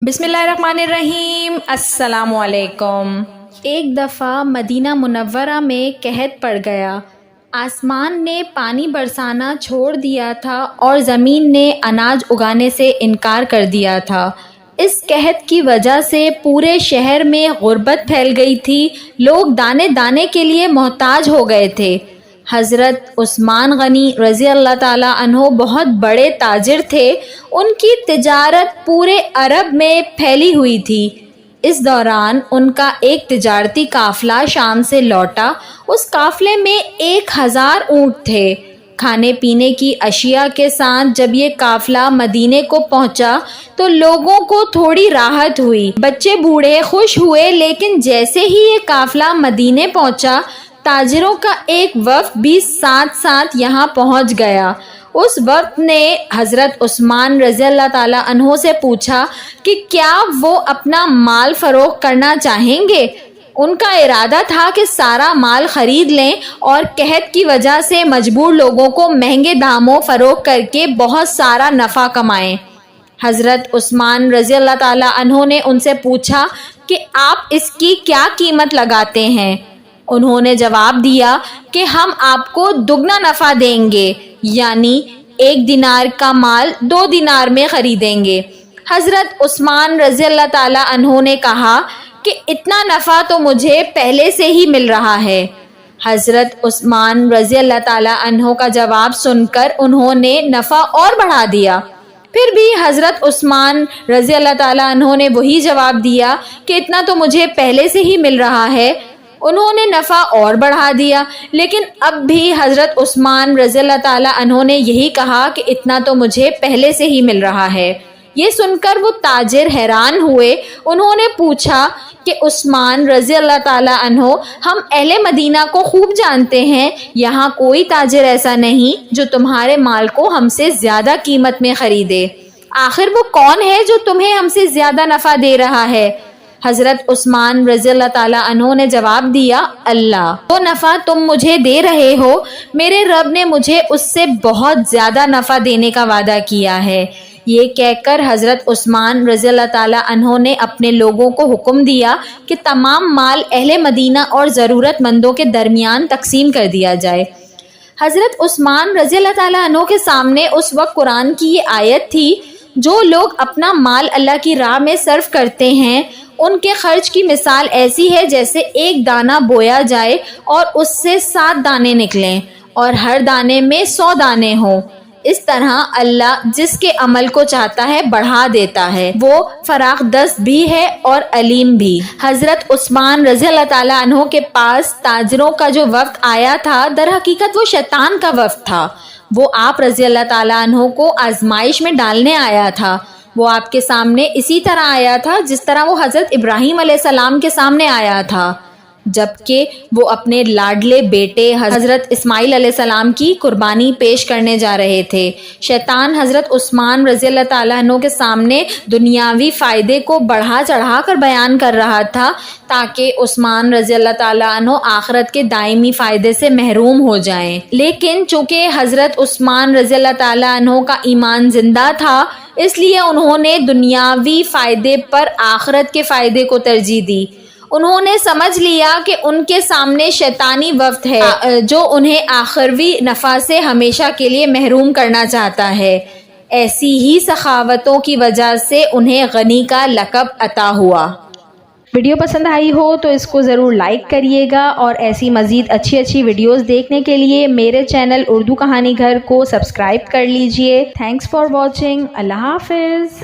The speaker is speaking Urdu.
بسم اللہ الرحمن الرحیم۔ السلام علیکم۔ ایک دفعہ مدینہ منورہ میں قحط پڑ گیا۔ آسمان نے پانی برسانا چھوڑ دیا تھا اور زمین نے اناج اگانے سے انکار کر دیا تھا۔ اس قحط کی وجہ سے پورے شہر میں غربت پھیل گئی تھی، لوگ دانے دانے کے لیے محتاج ہو گئے تھے۔ حضرت عثمان غنی رضی اللہ تعالیٰ عنہ بہت بڑے تاجر تھے، ان کی تجارت پورے عرب میں پھیلی ہوئی تھی۔ اس دوران ان کا ایک تجارتی قافلہ شام سے لوٹا۔ اس قافلے میں 1000 اونٹ تھے۔ کھانے پینے کی اشیاء کے ساتھ جب یہ قافلہ مدینے کو پہنچا تو لوگوں کو تھوڑی راحت ہوئی، بچے بوڑھے خوش ہوئے، لیکن جیسے ہی یہ قافلہ مدینے پہنچا تاجروں کا ایک وفد بھی ساتھ ساتھ یہاں پہنچ گیا۔ اس وفد نے حضرت عثمان رضی اللہ تعالیٰ عنہ سے پوچھا کہ کیا وہ اپنا مال فروخت کرنا چاہیں گے۔ ان کا ارادہ تھا کہ سارا مال خرید لیں اور قحط کی وجہ سے مجبور لوگوں کو مہنگے داموں فروخت کر کے بہت سارا نفع کمائیں۔ حضرت عثمان رضی اللہ تعالیٰ عنہ نے ان سے پوچھا کہ آپ اس کی کیا قیمت لگاتے ہیں؟ انہوں نے جواب دیا کہ ہم آپ کو دگنا نفع دیں گے، یعنی 1 دینار کا مال 2 دینار میں خریدیں گے۔ حضرت عثمان رضی اللہ تعالیٰ عنہ نے کہا کہ اتنا نفع تو مجھے پہلے سے ہی مل رہا ہے۔ حضرت عثمان رضی اللہ تعالیٰ عنہ کا جواب سن کر انہوں نے نفع اور بڑھا دیا۔ پھر بھی حضرت عثمان رضی اللہ تعالیٰ عنہ نے وہی جواب دیا کہ اتنا تو مجھے پہلے سے ہی مل رہا ہے۔ انہوں نے نفع اور بڑھا دیا، لیکن اب بھی حضرت عثمان رضی اللہ تعالیٰ عنہ نے یہی کہا کہ اتنا تو مجھے پہلے سے ہی مل رہا ہے۔ یہ سن کر وہ تاجر حیران ہوئے۔ انہوں نے پوچھا کہ عثمان رضی اللہ تعالیٰ عنہ، ہم اہل مدینہ کو خوب جانتے ہیں، یہاں کوئی تاجر ایسا نہیں جو تمہارے مال کو ہم سے زیادہ قیمت میں خریدے۔ آخر وہ کون ہے جو تمہیں ہم سے زیادہ نفع دے رہا ہے؟ حضرت عثمان رضی اللہ تعالیٰ عنہ نے جواب دیا، اللہ۔ وہ نفع تم مجھے دے رہے ہو، میرے رب نے مجھے اس سے بہت زیادہ نفع دینے کا وعدہ کیا ہے۔ یہ کہہ کر حضرت عثمان رضی اللہ تعالیٰ عنہ نے اپنے لوگوں کو حکم دیا کہ تمام مال اہل مدینہ اور ضرورت مندوں کے درمیان تقسیم کر دیا جائے۔ حضرت عثمان رضی اللہ تعالیٰ عنہ کے سامنے اس وقت قرآن کی یہ آیت تھی، جو لوگ اپنا مال اللہ کی راہ میں صرف کرتے ہیں ان کے خرچ کی مثال ایسی ہے جیسے 1 دانہ بویا جائے اور اس سے 7 دانے نکلیں اور ہر دانے میں 100 دانے ہوں۔ اس طرح اللہ جس کے عمل کو چاہتا ہے بڑھا دیتا ہے، وہ فراخ دست بھی ہے اور علیم بھی۔ حضرت عثمان رضی اللہ تعالیٰ عنہ کے پاس تاجروں کا جو وفد آیا تھا، در حقیقت وہ شیطان کا وفد تھا۔ وہ آپ رضی اللہ تعالیٰ عنہ کو آزمائش میں ڈالنے آیا تھا۔ وہ آپ کے سامنے اسی طرح آیا تھا جس طرح وہ حضرت ابراہیم علیہ السلام کے سامنے آیا تھا، جبکہ وہ اپنے لاڈلے بیٹے حضرت اسماعیل علیہ السلام کی قربانی پیش کرنے جا رہے تھے۔ شیطان حضرت عثمان رضی اللہ تعالیٰ عنہ کے سامنے دنیاوی فائدے کو بڑھا چڑھا کر بیان کر رہا تھا تاکہ عثمان رضی اللہ تعالیٰ عنہ آخرت کے دائمی فائدے سے محروم ہو جائیں، لیکن چونکہ حضرت عثمان رضی اللہ تعالیٰ عنہ کا ایمان زندہ تھا اس لیے انہوں نے دنیاوی فائدے پر آخرت کے فائدے کو ترجیح دی۔ انہوں نے سمجھ لیا کہ ان کے سامنے شیطانی وفد ہے جو انہیں آخروی نفع سے ہمیشہ کے لیے محروم کرنا چاہتا ہے۔ ایسی ہی سخاوتوں کی وجہ سے انہیں غنی کا لقب عطا ہوا۔ ویڈیو پسند آئی ہو تو اس کو ضرور لائک کریے گا، اور ایسی مزید اچھی ویڈیوز دیکھنے کے لیے میرے چینل اردو کہانی گھر کو سبسکرائب کر لیجئے۔ Thanks for watching. اللہ حافظ۔